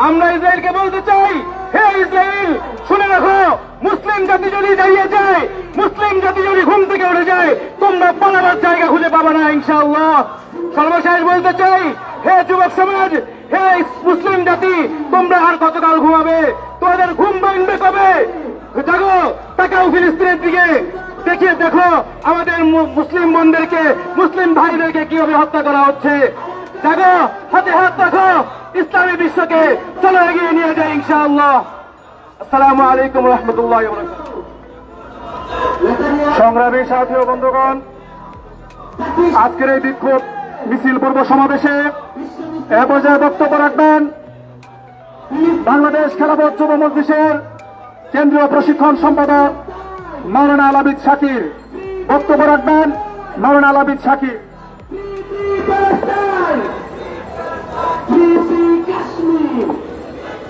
আমরা ইসরায়েলকে বলতে চাই, হে ইসরায়েল শুনে রাখো, মুসলিম জাতি যদি দাঁড়িয়ে যায়, মুসলিম জাতি যদি ঘুম থেকে উঠে যায়, তোমরা পালাবার জায়গা খুঁজে পাবে না ইনশাআল্লাহ। সর্বশেষ বলতে চাই, হে যুবক সমাজ, হে মুসলিম জাতি, তোমরা আর কতকাল ঘুমাবে? তোমাদের ঘুম ভাঙবে কবে? জাগো, তাকাও ফিলিস্তিনের দিকে, দেখিয়ে দেখো আমাদের মুসলিম বোনদেরকে, মুসলিম ভাইদেরকে কিভাবে হত্যা করা হচ্ছে। জাগো, হাতে হাত রাখো, ইসলামী বিশ্বকে চলো এগিয়ে নিয়ে যায় ইনশাআল্লাহ। আসসালামু আলাইকুম রহমতুল্লাহ। সংগ্রামী সাথী ও বন্ধুগণ, আজকের এই বিক্ষোভ মিছিল পূর্ব সমাবেশে এ পর্যায়ে বক্তব্য রাখবেন বাংলাদেশ খেলাফত যুব মজলিসের কেন্দ্রীয় প্রশিক্ষণ সম্পাদক মাওলানা আলাবিদ শাকির। বক্তব্য রাখবেন মাওলানা আলাবিদ শাকির।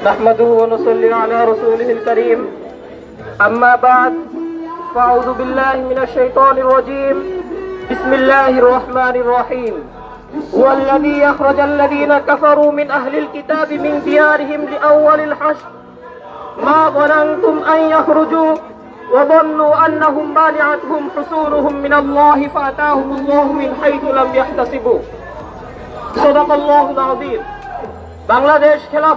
نحمده ونصلي على رسوله الكريم أما بعد فأعوذ بالله من الشيطان الرجيم بسم الله الرحمن الرحيم هو الذي أخرج الذين كفروا من أهل الكتاب من ديارهم لأول الحشر ما ظننتم أن يخرجوا وظنوا أنهم مانعتهم حصونهم من الله فأتاهم الله من حيث لم يحتسبوا صدق الله العظيم। বাংলাদেশ খেলাফত